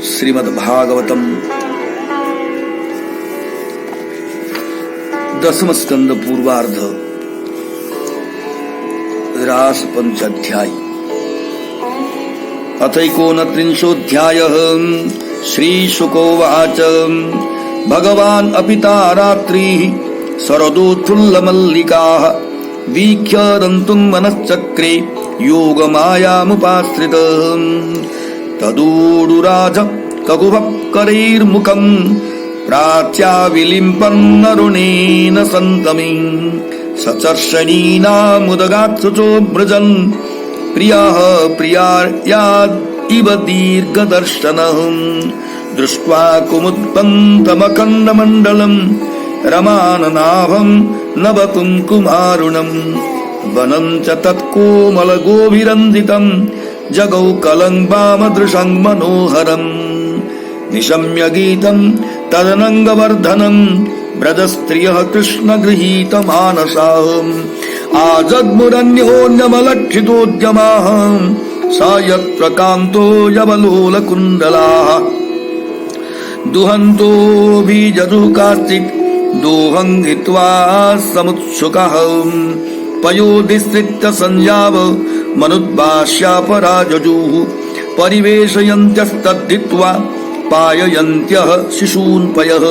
श्रीमद्भागवतम दसम स्कंद पूर्वार्ध रास पंचाध्याय अथैकोनत्रिंशोऽध्यायः श्रीशुकोवाच भगवान् अपिता रात्रिः शरदोत्फुल्लमल्लिकाः वीक्ष्य रन्तुं मनश्चक्रे योगमायामुपाश्रितः तदूडुराज ककुभकरैर्मुखम् प्राच्याविलिम्पन्नरुणेन सन्तमिं सचर्षणीनामुदगात्सुचो व्रजन् प्रियः प्रियायाद् इव दीर्घदर्शनः दृष्ट्वा कुमुद्पन्तमखण्डमण्डलम् रमाननाभं नवकुङ्कुमारुणम् वनं च तत्कोमलगोभिरन्दितं जगौ कलङ्बामदृशं मनोहरम् निशम्य गीतं तदनङ्गवर्धनं व्रजस्त्रियः कृष्णगृहीतमानसाः आजग्मुरन्योन्यमलक्षितोद्यमाः स यत्प्रकान्तो यवलोलकुण्डलाः दुहन्तोऽभिजजुकाश्चित् दोहं हित्वा समुत्सुकः पयोधिसृत्य संयाव मनुद्भाष्यापराजजुः परिवेशयन्त्यस्तद्धित्वा पाययन्त्यः शिशून् पयः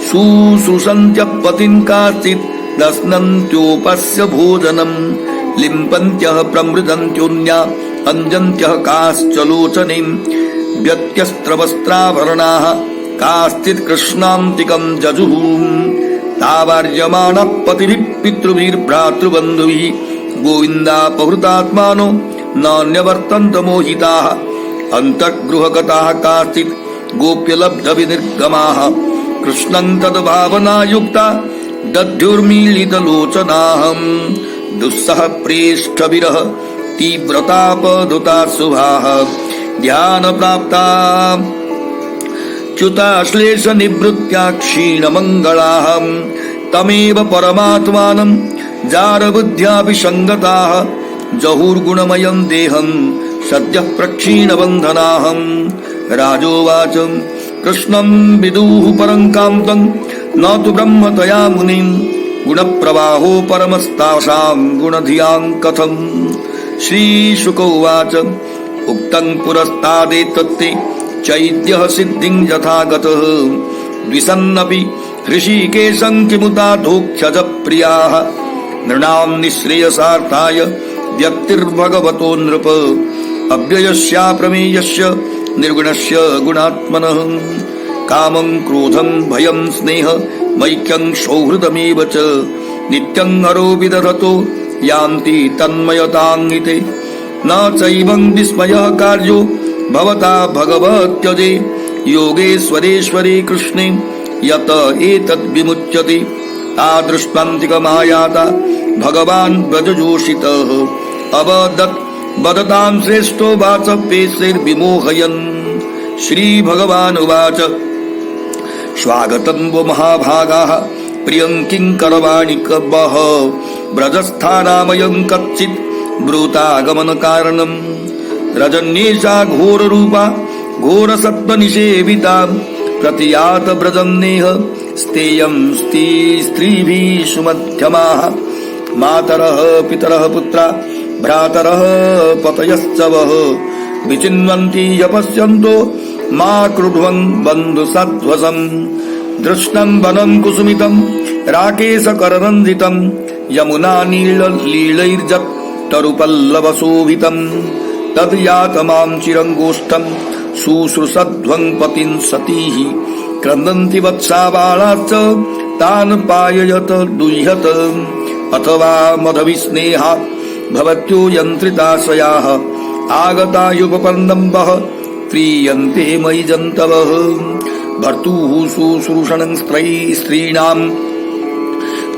शुश्रूषन्त्यः पतिं काश्चित् दस्नन्त्योपस्य भोजनम् लिम्पन्त्यः प्रमृदन्त्योऽन्या अञ्जन्त्यः काश्चलोचनीं व्यत्यस्त्रवस्त्राभरणाः काश्चित् कृष्णान्तिकं जजुः तावार्यमाणः पतिभिः पितृभिर्भ्रातृबन्धुभिः गोविन्दापहृतात्मानो नान्यवर्तन्त मोहिताः अन्तर्गृहगताः काश्चित् गोप्यलब्धविनिर्गमाः कृष्णं तद्भावनायुक्ता दध्युर्मीलितलोचनाः दुस्सह प्रेष्ठविरह तीव्रतापधुता शुभाः ध्यानप्राप्ता च्युताश्लेषनिवृत्त्या क्षीणमङ्गलाः तमेव परमात्मानं जारबुद्ध्यापि सङ्गताः जहुर्गुणमयं देहं सद्यः प्रक्षीणबन्धनाः राजोवाच कृष्णं विदुः परं कान्तं न तु ब्रह्मतया मुनिं गुणप्रवाहो परमस्तासां गुणधियां कथम् श्रीशुक उवाच उक्तं पुरस्तादेतत्ते चैद्यः सिद्धिं यथागतः द्विषन्नपि ऋषिकेशं किमुताधोक्षज प्रियाः नृणां निःश्रेयसार्थाय व्यक्तिर्भगवतो नृप अव्ययस्याप्रमेयस्य निर्गुणस्य गुणात्मनः कामं क्रोधं भयं स्नेह मैक्यं सौहृदमेव च नित्यं हरो विदधतो यान्ति तन्मयताङ्गिते न चैवं विस्मयः कार्यो भवता भगवत्यजे योगेश्वरेश्वरे कृष्णे यत एतद्विमुच्यते तादृष्टान्तिकमायाता भगवान् व्रजजोषितः अवदत् वदतां श्रेष्ठो वाचपेशैर्विमोहयन् श्रीभगवान् उवाच स्वागतं वो महाभागाः प्रियं किङ्करवाणि कवः व्रजस्थानामयं कच्चित् ब्रूतागमनकारणम् रजन्येषा घोररूपा घोरसत्त्वनिषेविता प्रतियात व्रजन्नेह स्तेयं स्त्रीभिः सुमध्यमाः मातरः पितरः पुत्रा भ्रातरः पतयश्च वः विचिन्वन्ति यपश्यन्तो मा क्रुध्वन् बन्धुसध्वसम् दृष्टं वनं कुसुमितं राकेशकररञ्जितं यमुना नीललीलैर्जत् तरुपल्लवशोभितम् तद्यातमां चिरङ्गोष्ठं शुश्रूषध्वं पतिं सतीः क्रन्दन्ति वत्सा बालाश्च तान् पाययत दुह्यत अथवा मधविस्नेहा भवत्यो यन्त्रिताशयाः आगतायुपपन्नं वः प्रीयन्ते मयि जन्तवः भर्तुः शुश्रूषणं स्त्रीणां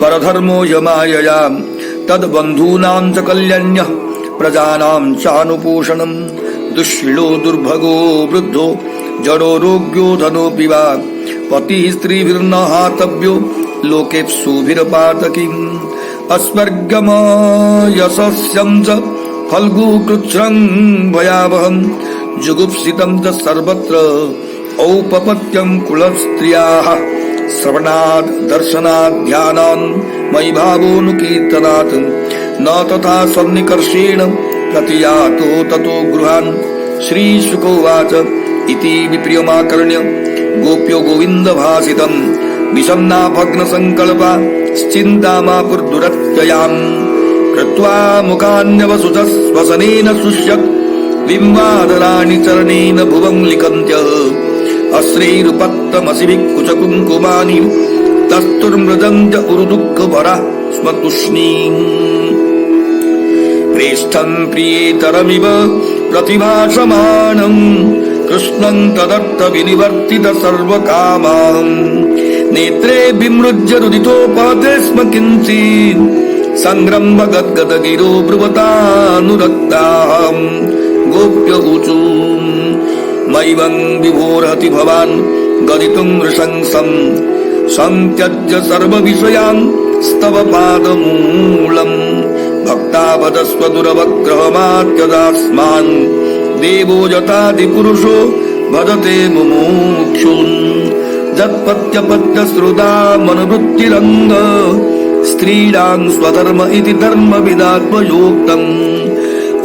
परधर्मो यमायया तद्बन्धूनां च कल्याण्यः प्रजानां चानुपोषणं दुःशीलो दुर्भगो वृद्धो जडो रोग्यो धनोऽपि वा पतिः स्त्रीभिर्न हातव्यो लोकेप्सुभिरपातकीम् अस्वर्गमयशस्यं च फल्गुकृच्छ्रं भयावहं जुगुप्सितं च सर्वत्र औपपत्यं कुलस्त्रियाः श्रवणात् दर्शनात् ध्यानान् मयि भावोऽनुकीर्तनात् न तथा सन्निकर्षेण प्रतियातो ततो गृहान्। श्रीशुकोवाच इति विप्रियमाकर्ण्य गोप्यो गोविन्दभासितम् विषम्ना भग्नसङ्कल्पा श्चिन्तामापुर्दुरत्ययाम् कृत्वा मुखान्यवसुतः स्वसनेन शुष्यत् बिम्बादराणि चरणेन भुवं लिखन्त्यः अश्रैरुपत्तमसिभिः कुचकुङ्कुमानि तस्तुर्मृदन्त्य उरुदुःखभरा स्म तूष्णीम्। प्रेष्ठम् प्रियेतरमिव प्रतिभासमानम् कृष्णम् तदर्थ विनिवर्तित सर्वकामाम् नेत्रे विमृज्य रुदितोपहते स्म किञ्चित् संग्रम्भ गद्गदगिरो ब्रुवतानुरक्ताम् गोप्य ऊचू मैवं विभोरहति भवान् गदितुं नृशंसम् संत्यज्य सर्वविषयान् स्तव पादमूलम् भक्तावदस्व दुरवग्रहमात्यदास्मान् देवो यथादिपुरुषो भजते मुमुक्षून् जत्पत्यपत्यश्रुता मनोवृत्तिरङ्ग स्त्रीणां स्वधर्म इति धर्मविदात्मयोक्तम्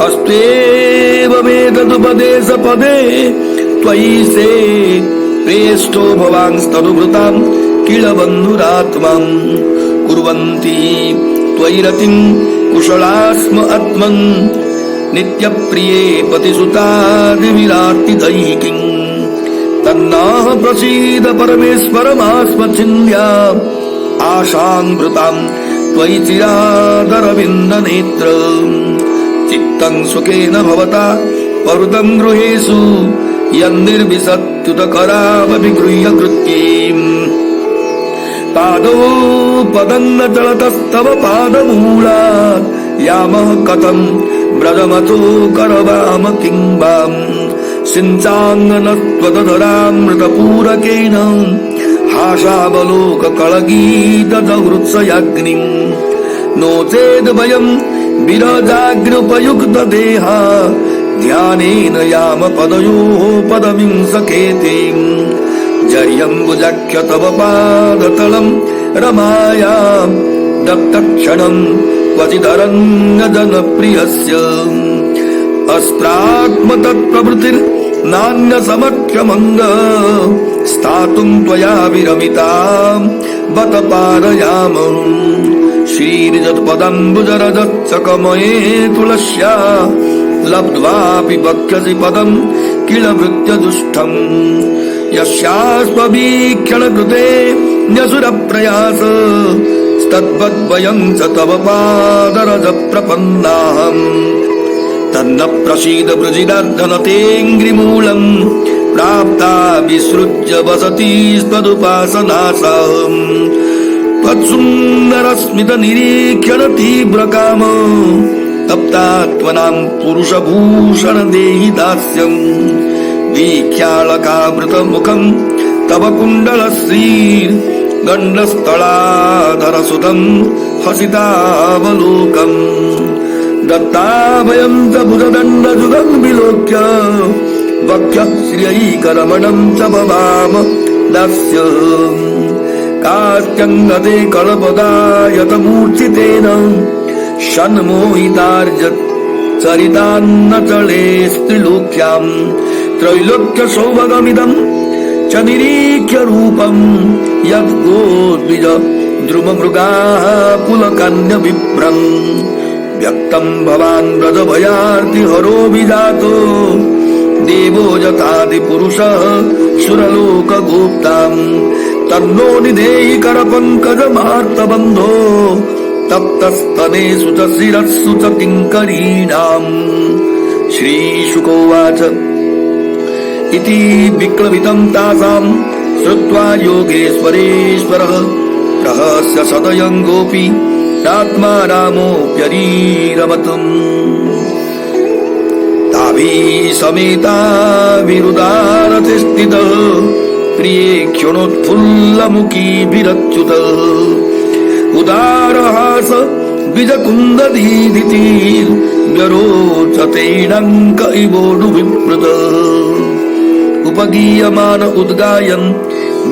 अस्त्वेवमेतदुपदेशपदे त्वयि से प्रेष्ठो भवांस्तनुभृतां किल बन्धुरात्मां कुर्वन्ति त्वयि रतिं कुशलास्म आत्मन् नित्यप्रिये पतिसुतादिविरार्तिदैहिकीम् तन्नः प्रसीद परमेश्वरमास्मच्छिन्द्या आशां त्वयि चिरादरविन्दनेत्र चित्तं सुखेन भवता परुतं गृहेषु यन्निर्विशत्युतकरावभिगृह्य कृत्यम् पादौ पदं न चलतस्तव पादमूलात् यामः कथं व्रजमतो करवाम किं वाम् सिञ्चाङ्गनत्वदधरामृतपूरकेन हासावलोककलगीतदहृत्सयाग्निम् नो चेद् वयं विरजाग्नुपयुक्तदेहा ध्यानेन याम पदयोः पदविंसकेतिम् जर्यम्बुजाख्य तव पादतलम् रमायाम् दत्तक्षणम् क्वचिदरण्यजनप्रियस्य अस्त्रात्मतत्प्रभृतिर्नान्यसमक्षमङ्ग स्थातुं त्वया विरमिताम् बत पारयामः श्रीर्जत्पदम्बुजरजच्चकमये तुलस्या लब्ध्वापि वक्ष्यसि पदं किल भृत्यदुष्टम् यस्यास्मवीक्षणकृते न्यसुरप्रयास तद्वद्वयं च तव पादरज प्रपन्नाहम् तन्न प्रसीद वृजिनर्दनतेऽङ्घ्रिमूलम् प्राप्ता विसृज्य वसति त्वदुपासनासाम् त्वत्सुन्दरस्मित निरीक्षण तीव्रकाम तप्तात्वनां पुरुषभूषण देहि दास्यम् वीक्ष्यालकावृतमुखम् तव कुण्डलश्रीर् गण्डस्थलाधरसुतम् हसितावलोकम् दत्ताभयं च भुजदण्डजुगं विलोक्य वक्षश्रियैकरमणं च भवाम दास्य कात्यङ्गते कल्पदायतमूर्छितेन षण्मोहितार्जत् चरितान्न चले स्त्रिलोक्याम् त्रैलोक्य सौभगमिदं च निरीक्ष्य रूपम् यद्गोद्विज द्रुममृगाः पुलकन्य विभ्रम् व्यक्तं भवान् व्रजभयार्ति हरोऽभिजातो देवो यथादिपुरुषः सुरलोकगोप्ताम् तन्नो निधेहि करपङ्कजमार्तबन्धो तप्तस्तनेषु च शिरस्सु च किङ्करीणाम्। श्रीशुकोवाच इति विक्लवितं तासाम् श्रुत्वा योगेश्वरेश्वरः रहस्य सदयं गोपी आत्मा रामोऽप्यरीरमतुम् ताभिः समेता विरुदारते स्थितः प्रिये क्षणोत्फुल्लमुखी विरच्युतः उदारहास द्विजकुन्ददीधितिर्व्यरोचतेऽङ्क इवोडुविप्रद उपगीयमान उद्गायन्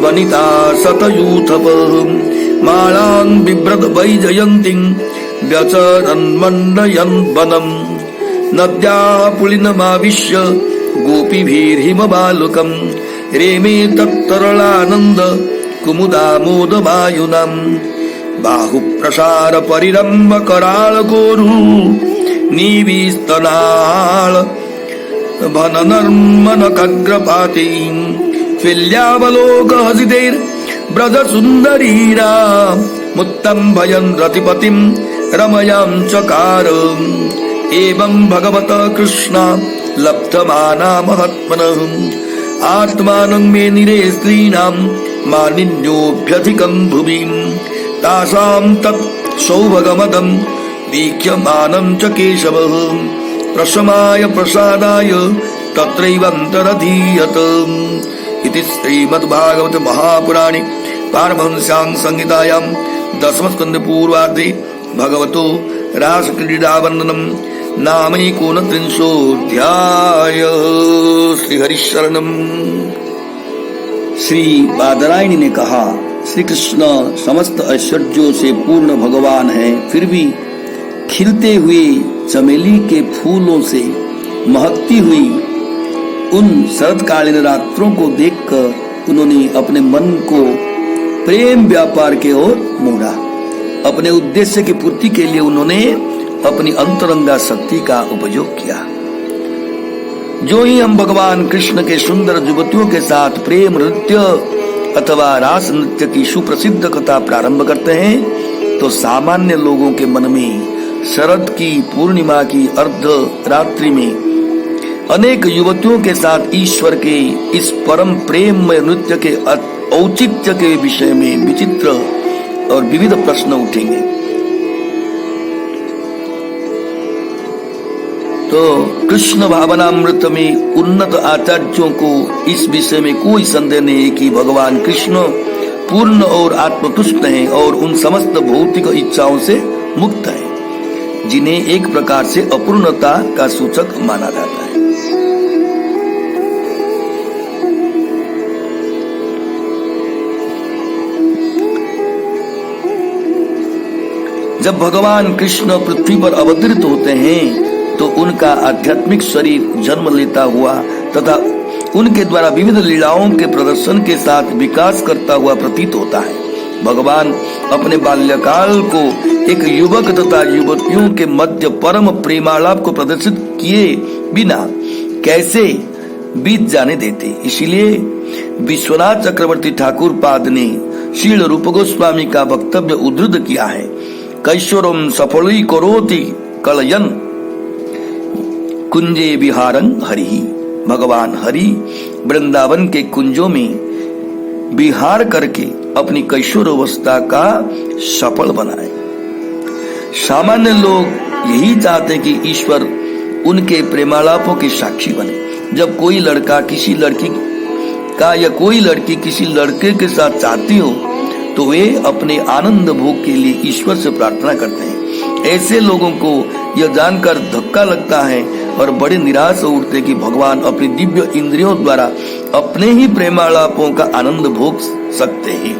वनिता शतयूथप मालान् बिभ्रत वैजयन्तीं व्यचरन् मण्डयन् वनम् नद्या पुलिनमाविश्य गोपीभिर्हिमबालुकम् रेमे तत्तरलानन्द कुमुदामोदवायुनाम् बाहुप्रसार परिरम्भ कराळकोरु निविस्तनाळ भननर्मनकग्रपाति फिल्यावलोकहसितैर्ब्रजसुन्दरीरा मुत्तम्भयन् रतिपतिं रमयां चकार एवं भगवत कृष्ण लब्धमाना महात्मनः आत्मानं मे निरे स्त्रीणां मानिन्योऽभ्यधिकं भुवि तासां तत् सौभगमदं वीक्ष्यमानं च केशवः प्रशमाय प्रसादाय तत्रैवन्तरधीयत इति श्रीमद्भागवते महापुराणे पारमहंस्यां संहितायां दशमस्कन्धे पूर्वार्धे भगवतो रासक्रीडावर्णनं नामैकोनत्रिंशोऽध्याय। श्रीहरिशरणम्। श्री बादरायणी ने कहा, श्री कृष्ण समस्त ऐश्वर्यों से पूर्ण भगवान है, फिर भी खिलते हुए चमेली के फूलों से महकती हुई उन शरतकालीन रात्रों को देखकर उन्होंने अपने मन को प्रेम व्यापार के ओर मोड़ा। अपने उद्देश्य की पूर्ति के लिए उन्होंने अपनी अंतरंगा शक्ति का उपयोग किया। जो ही हम भगवान कृष्ण के सुंदर युवतियों के साथ प्रेम नृत्य अथवा रास नृत्य की सुप्रसिद्ध कथा प्रारंभ करते हैं तो सामान्य लोगों के मन में शरद की पूर्णिमा की अर्ध रात्रि में अनेक युवतियों के साथ ईश्वर के इस परम प्रेममय नृत्य के औचित्य के विषय में विचित्र और विविध प्रश्न उठेंगे। तो कृष्ण भावनामृत में उन्नत आचार्यों को इस विषय में कोई संदेह नहीं है कि भगवान कृष्ण पूर्ण और आत्मतुष्ट हैं और उन समस्त भौतिक इच्छाओं से मुक्त हैं, जिन्हें एक प्रकार से अपूर्णता का सूचक माना जाता है। जब भगवान कृष्ण पृथ्वी पर अवतरित होते हैं तो उनका आध्यात्मिक शरीर जन्म लेता हुआ तथा उनके द्वारा विविध लीलाओं के प्रदर्शन के साथ विकास करता हुआ प्रतीत होता है। भगवान अपने बाल्यकाल को एक युवक तथा युवतियों के मध्य परम प्रेमालाप को प्रदर्शित किए बिना कैसे बीत जाने देते। इसीलिए विश्वनाथ चक्रवर्ती ठाकुर पाद ने श्रील रूप गोस्वामी का वक्तव्य उद्धृत किया है। कैशोरम सफली करोति कलयन कुंजे विहारं हरि। भगवान हरि वृंदावन के कुंजों में विहार करके अपनी कैशोरावस्था का सफल बनाए। सामान्य लोग यही चाहते हैं कि ईश्वर उनके प्रेमालापों के साक्षी बने। जब कोई लड़का किसी लड़की का या कोई लड़की किसी लड़के के साथ चाहती हो तो वे अपने आनंद भोग के लिए ईश्वर से प्रार्थना करते हैं। ऐसे लोगों को यह जानकर धक्का लगता है और बड़े निराश हो उठते कि भगवान अपनी दिव्य इंद्रियों द्वारा अपने ही प्रेमालापों का आनंद भोग सकते हैं।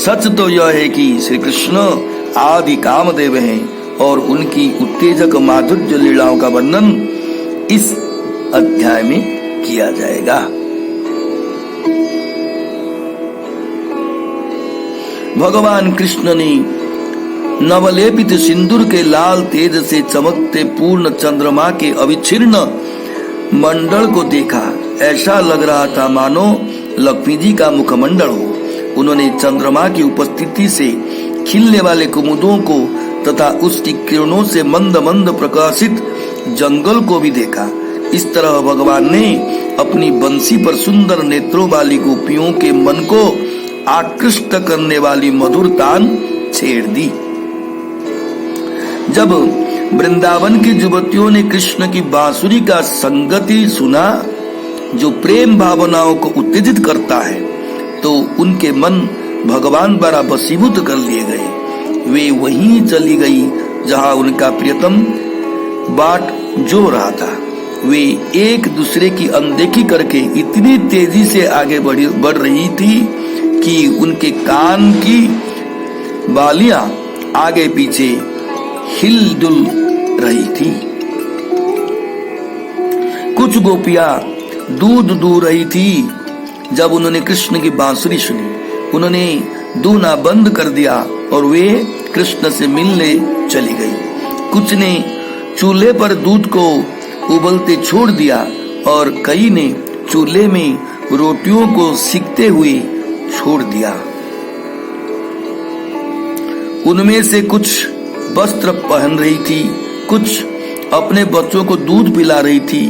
सच तो यह है कि श्री कृष्ण आदि कामदेव हैं और उनकी उत्तेजक माधुर्य लीलाओं का वर्णन इस अध्याय में किया जाएगा। भगवान कृष्ण ने नवलेपित सिंदूर के लाल तेज से चमकते पूर्ण चंद्रमा के अविच्छिन्न मंडल को देखा। ऐसा लग रहा था मानो लक्ष्मी जी का मुखमंडल हो। उन्होंने चंद्रमा की उपस्थिति से खिलने वाले कुमुदों को तथा उसकी किरणों से मंद मंद प्रकाशित जंगल को भी देखा। इस तरह भगवान ने अपनी बंसी पर सुंदर नेत्रों वाली गोपियों के मन को आकृष्ट करने वाली मधुर तान छेड़ दी। जब वृंदावन की युवतियों ने कृष्ण की बांसुरी का संगति सुना जो प्रेम भावनाओं को उत्तेजित करता है तो उनके मन भगवान द्वारा वशीभूत कर लिए गए। वे वहीं चली गई जहां उनका प्रियतम बाट जो रहा था। वे एक दूसरे की अनदेखी करके इतनी तेजी से आगे बढ़ रही थी कि उनके कान की बालियां आगे पीछे हिलडुल रही थी। कुछ गोपियां दूध दूह रही थी। जब उन्होंने कृष्ण की बांसुरी सुनी, उन्होंने दूहना बंद कर दिया और वे कृष्ण से मिलने चली गई। कुछ ने चूल्हे पर दूध को उबलते छोड़ दिया और कई ने चूल्हे में रोटियों को सिकते हुए छोड़ दिया। उनमें से कुछ वस्त्र पहन रही थी, कुछ अपने बच्चों को दूध पिला रही थी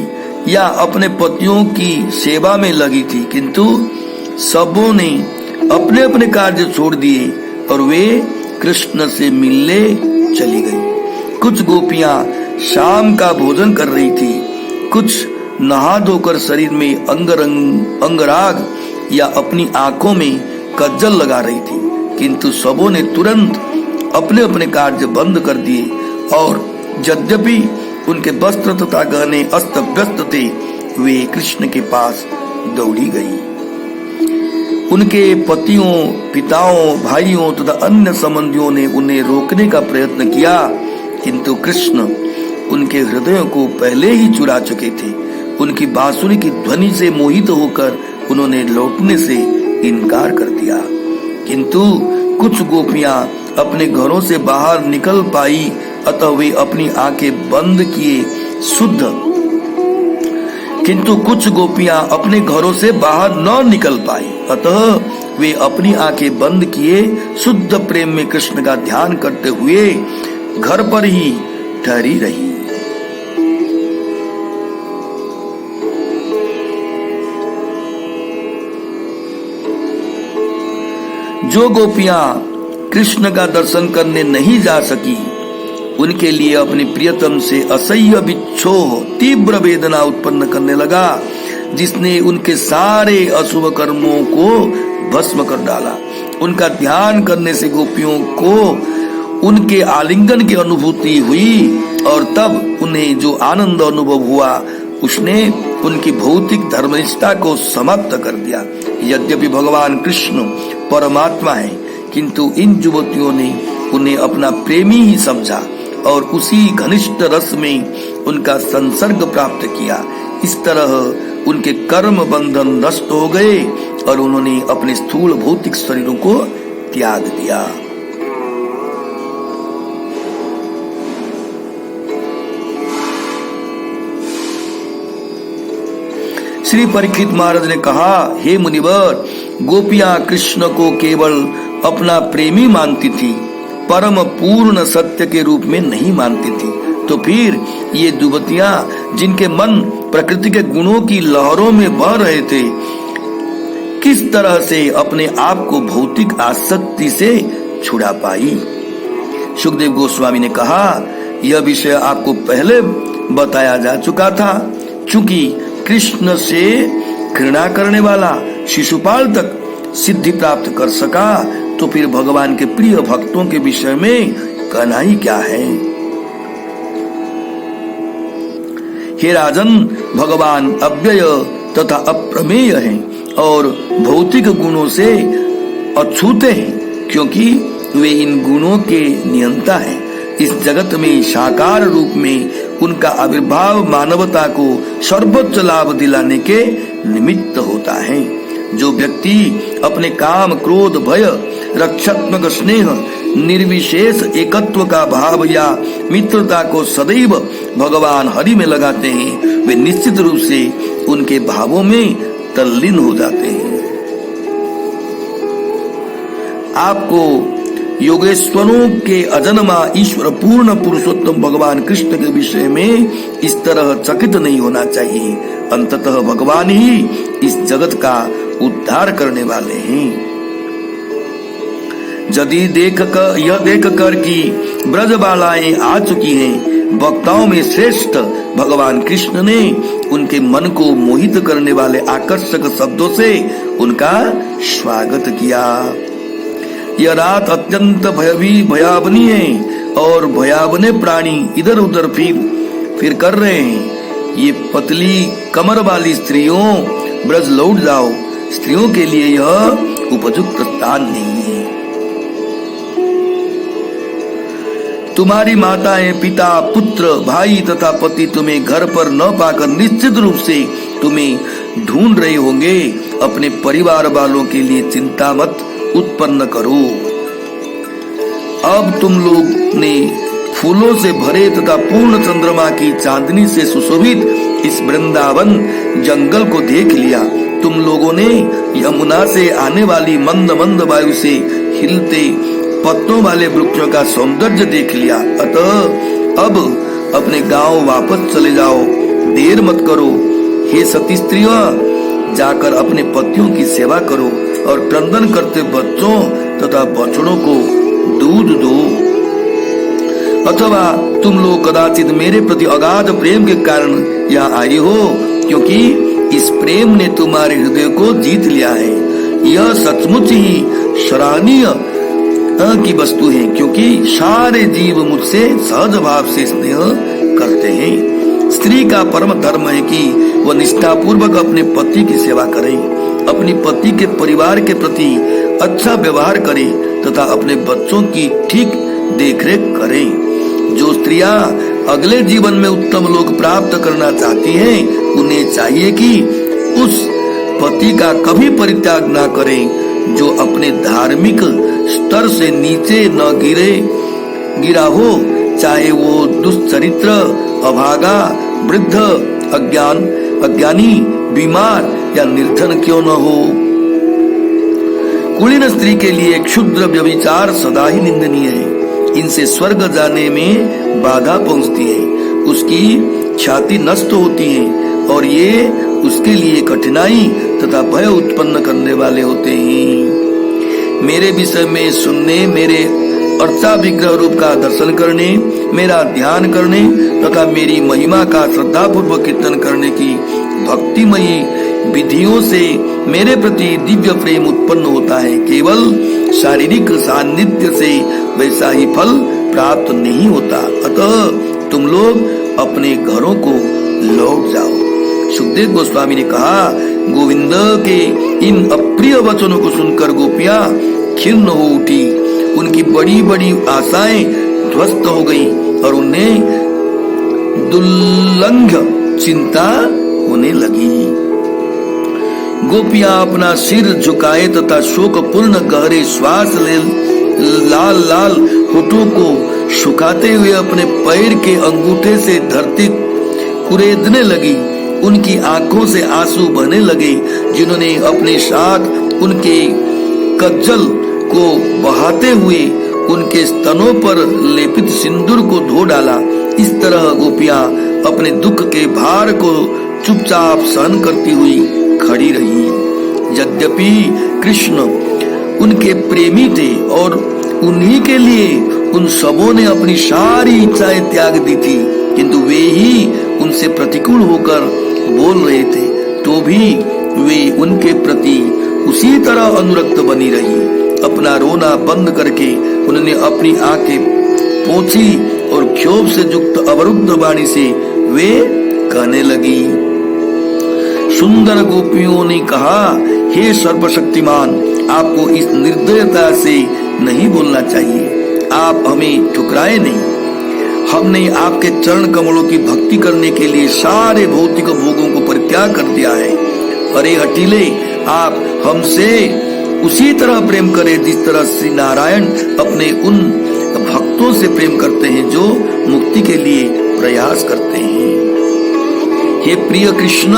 या अपने पतियों की सेवा में लगी थी, किंतु सबों ने अपने अपने कार्य छोड़ दिए और वे कृष्ण से मिलने चली गई। कुछ गोपियां शाम का भोजन कर रही थी, कुछ नहा धोकर शरीर में अंगराग या अपनी आंखों में कज्जल लगा रही थी, किंतु सबों ने तुरंत अपने अपने कार्य बंद कर दिए और यद्यपि उनके वस्त्र तथा गहने अस्त व्यस्त थे, वे कृष्ण के पास दौड़ी गई। उनके पतियों, पिताओं, भाइयों तथा अन्य संबंधियों ने उन्हें रोकने का प्रयत्न किया, किंतु कृष्ण उनके हृदयों को पहले ही चुरा चुके थे। उनकी बांसुरी की ध्वनि से मोहित होकर उन्होंने लौटने से इनकार कर दिया। किंतु कुछ गोपियां अपने घरों से बाहर निकल पाई, अतः वे अपनी आंखें बंद किए शुद्ध, किंतु कुछ गोपियां अपने घरों से बाहर न निकल पाई, अतः वे अपनी आंखें बंद किए शुद्ध प्रेम में कृष्ण का ध्यान करते हुए घर पर ही ठहरी रही। जो गोपियां कृष्ण का दर्शन करने नहीं जा सकी, उनके लिए अपने प्रियतम से असह्य विच्छोह तीव्र वेदना उत्पन्न करने लगा, जिसने उनके सारे अशुभ कर्मों को भस्म कर डाला। उनका ध्यान करने से गोपियों को उनके आलिंगन की अनुभूति हुई और तब उन्हें जो आनंद अनुभव हुआ, उसने उनकी भौतिक धर्मनिष्ठा को समाप्त कर दिया। यद्यपि भगवान कृष्ण परमात्मा है, किंतु इन युवतियों ने उन्हें अपना प्रेमी ही समझा और उसी घनिष्ठ रस में उनका संसर्ग प्राप्त किया। इस तरह उनके कर्म बंधन नष्ट हो गए और उन्होंने अपने स्थूल भौतिक शरीरों को त्याग दिया। श्री परीक्षित महाराज ने कहा, हे मुनिवर, गोपियां कृष्ण को केवल अपना प्रेमी मानती थी, परम पूर्ण सत्य के रूप में नहीं मानती थी। तो फिर ये युवतियां जिनके मन प्रकृति के गुणों की लहरों में बह रहे थे, किस तरह से अपने आप को भौतिक आसक्ति से छुड़ा पाई? सुखदेव गोस्वामी ने कहा, यह विषय आपको पहले बताया जा चुका था। चूंकि कृष्ण से घृणा करने वाला शिशुपाल तक सिद्धि प्राप्त कर सका, तो फिर भगवान के प्रिय भक्तों के विषय में कहना ही क्या है। हे राजन, भगवान अव्यय तथा अप्रमेय हैं और भौतिक गुणों से अछूते हैं, क्योंकि वे इन गुणों के नियंता हैं। इस जगत में साकार रूप में उनका आविर्भाव मानवता को सर्वोच्च लाभ दिलाने के निमित्त होता है। जो व्यक्ति अपने काम, क्रोध, भय, रक्षात्मक स्नेह, निर्विशेष एकत्व का भाव या मित्रता को सदैव भगवान हरि में लगाते हैं, वे निश्चित रूप से उनके भावों में तल्लीन हो जाते हैं। आपको योगेश्वरों के अजन्मा ईश्वर पूर्ण पुरुषोत्तम भगवान कृष्ण के विषय में इस तरह चकित नहीं होना चाहिए। अंततः भगवान ही इस जगत का उद्धार करने वाले हैं। यदि यह देख कर कि ब्रजबालाएं आ चुकी हैं, वक्ताओं में श्रेष्ठ भगवान कृष्ण ने उनके मन को मोहित करने वाले आकर्षक शब्दों से उनका स्वागत किया। यह रात अत्यंत भयावनी है और भयावने प्राणी इधर उधर फिर कर रहे हैं। ये पतली कमर वाली स्त्रियों, ब्रज लौट जाओ, स्त्रियों के लिए यह उपयुक्त स्थान नहीं है। तुम्हारी माताएं, पिता, पुत्र, भाई तथा पति तुम्हें घर पर न पाकर निश्चित रूप से तुम्हें ढूंढ रहे होंगे। अपने परिवार वालों के लिए चिंता मत उत्पन्न करो। अब तुम लोग ने फूलों से भरे तथा पूर्ण चंद्रमा की चांदनी से सुशोभित इस वृंदावन जंगल को देख लिया। तुम लोगों ने यमुना से आने वाली मंद मंद वायु से हिलते पत्तों वाले वृक्षों का सौंदर्य देख लिया। अतः अब अपने गांव वापस चले जाओ, देर मत करो। हे सती स्त्रियों, जाकर अपने पतियों की सेवा करो और क्रंदन करते बच्चों तथा बछड़ों को दूध दो। अथवा तुम लोग कदाचित मेरे प्रति अगाध प्रेम के कारण यहाँ आई हो, क्योंकि इस प्रेम ने तुम्हारे हृदय को जीत लिया है। यह सचमुच ही सराहनीय की वस्तु है, क्योंकि सारे जीव मुझसे सहज भाव से स्नेह करते हैं। स्त्री का परम धर्म है कि वह निष्ठा पूर्वक अपने पति की सेवा करे, अपनी पति के परिवार के प्रति अच्छा व्यवहार करे तथा अपने बच्चों की ठीक देखरेख करे। जो स्त्रियां अगले जीवन में उत्तम लोक प्राप्त करना चाहती हैं, उन्हें चाहिए कि उस पति का कभी परित्याग न करें जो अपने धार्मिक स्तर से नीचे न गिरा हो, चाहे वो दुष्चरित्र, अभागा, वृद्ध, अज्ञानी, बीमार या निर्धन क्यों न हो। कुलीन स्त्री के लिए क्षुद्र व्यभिचार सदा ही निंदनीय है। इनसे स्वर्ग जाने में बाधा पहुंचती है, उसकी छाती नष्ट होती है और ये उसके लिए कठिनाई तथा भय उत्पन्न करने वाले होते हैं। मेरे विषय में सुनने, मेरे अर्चा विग्रह रूप का दर्शन करने, मेरा ध्यान करने तथा मेरी महिमा का श्रद्धा पूर्वक कीर्तन करने की भक्तिमयी विधियों से मेरे प्रति दिव्य प्रेम उत्पन्न होता है। केवल शारीरिक सान्निध्य से वैसा ही फल प्राप्त नहीं होता। अतः तुम लोग अपने घरों को लौट जाओ। सुखदेव गोस्वामी ने कहा, गोविंद के इन अप्रिय वचनों को सुनकर गोपियां खिन्न हो उठी। उनकी बड़ी बड़ी आशाएं ध्वस्त हो गई और उन्हें दुर्लंघ चिंता होने लगी। गोपियां अपना सिर झुकाए तथा शोकपूर्ण गहरे श्वास ले लाल लाल होठों को सुखाते हुए अपने पैर के अंगूठे से धरती कुरेदने लगी। उनकी आंखों से आंसू बहने लगे। जिन्होंने अपने साथ उनके कज्जल को बहाते हुए उनके स्तनों पर लेपित सिंदूर को धो डाला। इस तरह गोपियां अपने दुख के भार को चुपचाप सहन करती हुई खड़ी रही। यद्यपि कृष्ण उनके प्रेमी थे और उन्हीं के लिए उन सबों ने अपनी सारी इच्छाएं त्याग दी थी, किंतु वे ही उनसे प्रतिकूल होकर बोल रहे थे, तो भी वे उनके प्रति उसी तरह अनुरक्त बनी रही। अपना रोना बंद करके उन्होंने अपनी आंखें पोंछी और क्षोभ से युक्त अवरुद्ध वाणी से वे कहने लगी। सुंदर गोपियों ने कहा, हे सर्वशक्तिमान, आपको इस निर्दयता से नहीं बोलना चाहिए। आप हमें ठुकराए नहीं। हमने आपके चरण कमलों की भक्ति करने के लिए सारे भौतिक भोगों को परित्याग कर दिया है। अरे हठीले, आप हमसे उसी तरह प्रेम करें जिस तरह श्री नारायण अपने उन भक्तों से प्रेम करते हैं जो मुक्ति के लिए प्रयास करते हैं। हे प्रिय कृष्ण,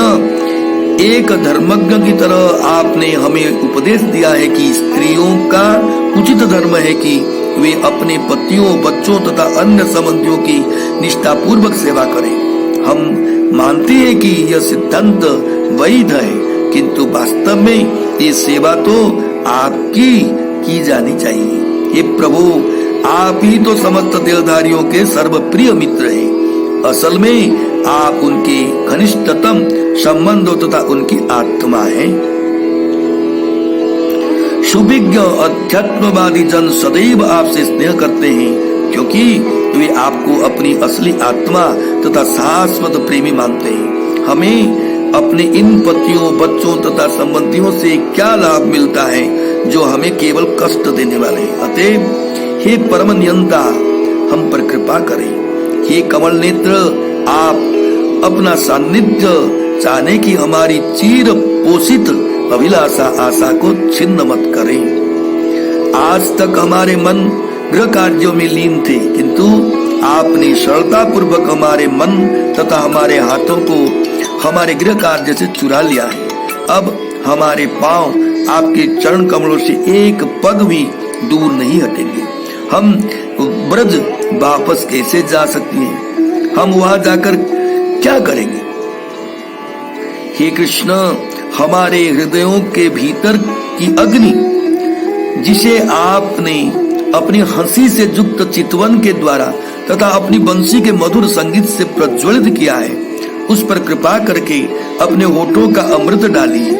एक धर्मज्ञ की तरह आपने हमें उपदेश दिया है कि स्त्रियों का उचित धर्म है कि वे अपने पतियों, बच्चों तथा अन्य संबंधियों की निष्ठा पूर्वक सेवा करें। हम मानते हैं कि यह सिद्धांत वैध है, किंतु वास्तव में ये सेवा तो आपकी की जानी चाहिए। हे प्रभु, आप ही तो समस्त देहधारियों के सर्वप्रिय मित्र हैं। असल में आप उनके घनिष्ठतम संबंधों तथा उनकी आत्मा हैं। सुविज्ञ अध्यात्मवादी जन सदैव आपसे स्नेह करते हैं, क्योंकि वे आपको अपनी असली आत्मा तथा शाश्वत प्रेमी मानते हैं। हमें अपने इन पतियों, बच्चों तथा संबंधियों से क्या लाभ मिलता है जो हमें केवल कष्ट देने वाले हैं। अतएव हे परम नियंता, हम पर कृपा करें। हे कमल नेत्र, आप अपना सानिध्य चाहने की हमारी चीर पोषित अभिलाषा आशा को छिन्न मत करें। आज तक हमारे मन गृह कार्यों में लीन थे, किंतु आपने सरलता पूर्वक हमारे मन तथा हमारे हाथों को हमारे गृह कार्य से चुरा लिया है। अब हमारे पांव आपके चरण कमलों से एक पग भी दूर नहीं हटेंगे। हम ब्रज वापस कैसे जा सकते हैं? हम वहां जाकर क्या करेंगे? हे कृष्ण, हमारे हृदयों के भीतर की अग्नि, जिसे आपने अपनी हंसी से युक्त चितवन के द्वारा तथा अपनी बंसी के मधुर संगीत से प्रज्वलित किया है, उस पर कृपा करके अपने होठों का अमृत डालिए।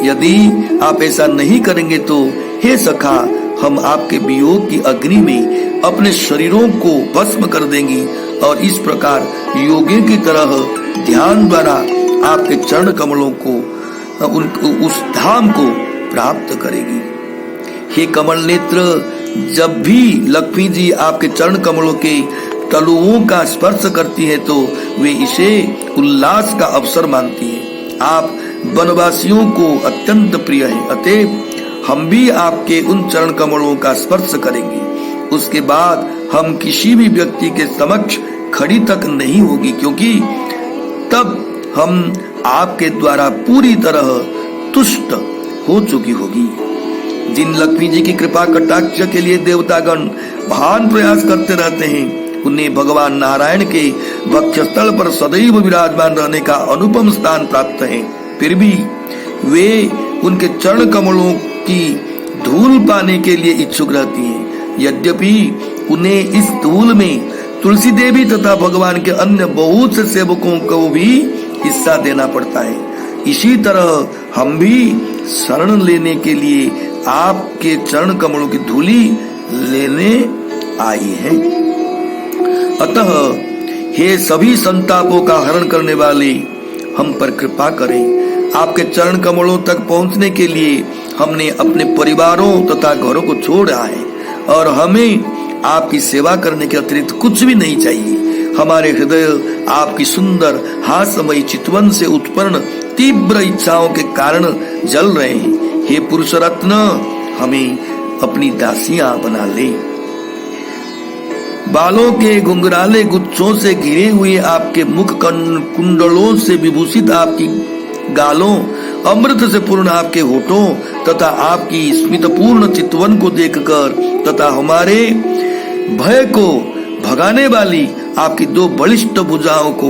यदि आप ऐसा नहीं करेंगे तो हे सखा, हम आपके वियोग की अग्नि में अपने शरीरों को भस्म कर देंगी और इस प्रकार योगी की तरह ध्यान द्वारा आपके चरण कमलों को उस धाम को प्राप्त करेगी। हे कमल नेत्र, जब भी लक्ष्मी जी आपके चरण कमलों के तलुओं का स्पर्श करती है तो वे इसे उल्लास का अवसर मानती है। आप वनवासियों को अत्यंत प्रिय है, अतएव हम भी आपके उन चरण कमलों का स्पर्श करेंगे। उसके बाद हम किसी भी व्यक्ति के समक्ष खड़ी तक नहीं होगी, क्योंकि तब हम आपके द्वारा पूरी तरह तुष्ट हो चुकी होगी। जिन लक्ष्मी जी की कृपा कटाक्ष के लिए देवतागण महान प्रयास करते रहते हैं, उन्हें भगवान नारायण के वक्षस्थल पर सदैव विराजमान रहने का अनुपम स्थान प्राप्त है। फिर भी वे उनके चरण कमलों की धूल पाने के लिए इच्छुक रहती हैं। यद्यपि उन्हें इस धूल में तुलसी देवी तथा भगवान के अन्य बहुत से सेवकों को भी हिस्सा देना पड़ता है। इसी तरह हम भी शरण लेने के लिए आपके चरण कमलों की धूली लेने आई हैं। अतः हे सभी संतापों का हरण करने वाले, हम पर कृपा करें। आपके चरण कमलों तक पहुंचने के लिए हमने अपने परिवारों तथा घरों को छोड़ा है और हमें आपकी सेवा करने के अतिरिक्त कुछ भी नहीं चाहिए। हमारे हृदय आपकी सुंदर हास्यमयी चितवन से उत्पन्न तीव्र इच्छाओं के कारण जल रहे हैं। हे पुरुष रत्न, हमें अपनी दासियां बना ले। बालों के घुंघराले गुच्छों से घिरे हुए आपके मुख कुंडलों से विभूषित आपकी गालों, अमृत से पूर्ण आपके होठों तथा आपकी स्मितपूर्ण चितवन को देखकर तथा हमारे भय को भगाने वाली आपकी दो बलिष्ठ भुजाओं को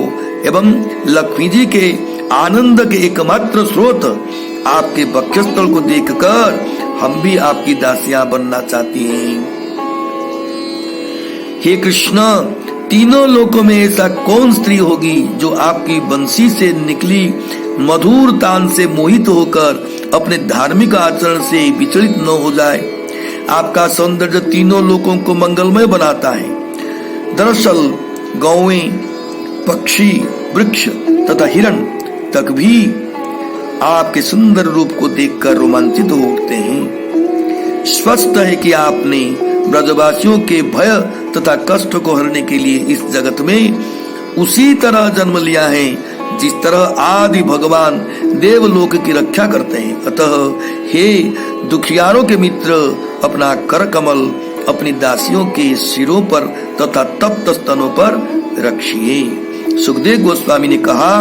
एवं लक्ष्मी जी के आनंद के एकमात्र स्रोत आपके वक्षस्थल को देखकर हम भी आपकी दासियां बनना चाहती हैं। हे कृष्ण, तीनों लोकों में ऐसा कौन स्त्री होगी जो आपकी बंसी से निकली मधुर तान से मोहित होकर अपने धार्मिक आचरण से विचलित न हो जाए। आपका सौंदर्य तीनों लोकों को मंगलमय बनाता है। दरअसल गौएं, पक्षी, वृक्ष तथा हिरण तक भी आपके सुंदर रूप को देखकर रोमांचित हो उठते हैं। स्पष्ट है कि आपने ब्रजवासियों के भय तथा कष्ट को हरने के लिए इस जगत में उसी तरह जन्म लिया है जिस तरह आदि भगवान देवलोक की रक्षा करते हैं। अतः हे दुखियारों के मित्र, अपना कर कमल अपनी दासियों के सिरों पर तथा तप्त स्तनों पर रखिए। सुखदेव गोस्वामी ने कहा,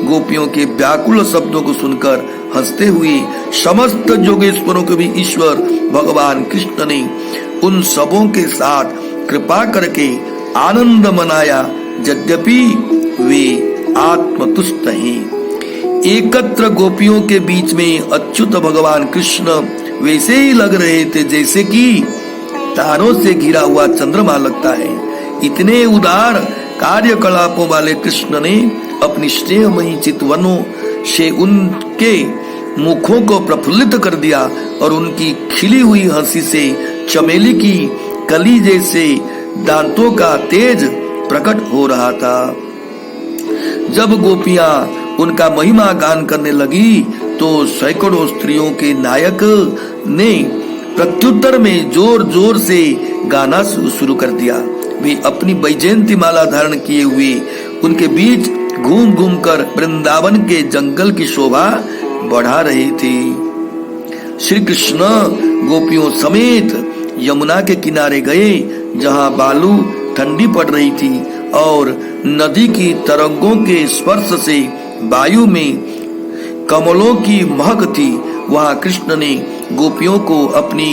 गोपियों के व्याकुल शब्दों को सुनकर हंसते हुए समस्त योगेश्वरों के भी ईश्वर भगवान कृष्ण ने उन सबों के साथ कृपा करके आनंद मनाया, यद्यपि वे आत्मतुष्ट हैं। एकत्र गोपियों के बीच में अच्युत भगवान कृष्ण वैसे ही लग रहे थे जैसे कि तारों से घिरा हुआ चंद्रमा लगता है। इतने उदार कार्यकलापों वाले कृष्ण ने अपनी स्नेहमयी चितवनों से उनके मुखों को प्रफुल्लित कर दिया और उनकी खिली हुई हंसी से चमेली की कली जैसे दांतों का तेज प्रकट हो रहा था। जब गोपियां उनका महिमा गान करने लगी तो सैकड़ों स्त्रियों के नायक ने प्रत्युत्तर में जोर जोर से गाना शुरू कर दिया। वे अपनी वैजयंती माला धारण किए हुए उनके बीच घूम घूम कर वृंदावन के जंगल की शोभा बढ़ा रही थी। श्री कृष्ण गोपियों समेत यमुना के किनारे गए, जहां बालू ठंडी पड़ रही थी और नदी की तरंगों के स्पर्श से वायु में कमलों की महक थी। वहां कृष्ण ने गोपियों को अपनी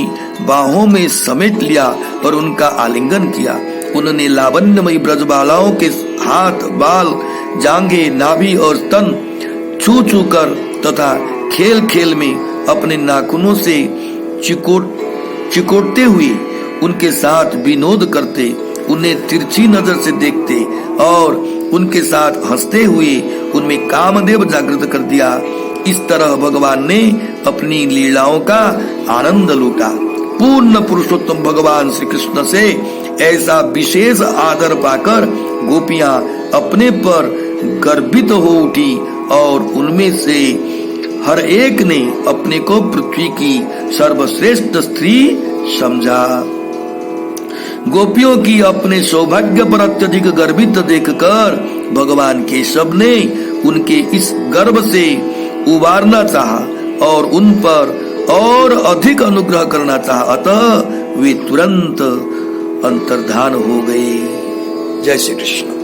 बाहों में समेट लिया और उनका आलिंगन किया। उन्होंने लावण्यमयी ब्रजबालाओं के हाथ, बाल, जांघें, नाभि और स्तन छू छू कर तथा खेल खेल में अपने नाखूनों से चिकोटते हुए उनके साथ विनोद करते, उन्हें तिरछी नजर से देखते और उनके साथ हंसते हुए उनमें कामदेव जागृत कर दिया। इस तरह भगवान ने अपनी लीलाओं का आनंद लूटा। पूर्ण पुरुषोत्तम भगवान श्री कृष्ण से ऐसा विशेष आदर पाकर गोपियां अपने पर गर्वित हो उठी और उनमें से हर एक ने अपने को पृथ्वी की सर्वश्रेष्ठ स्त्री समझा। गोपियों की अपने सौभाग्य पर अत्यधिक गर्वित देखकर भगवान केशव ने उनके इस गर्व से उबारना चाहा और उन पर और अधिक अनुग्रह करना चाहा। अतः वे तुरंत अंतर्धान हो गए। जय श्री कृष्ण।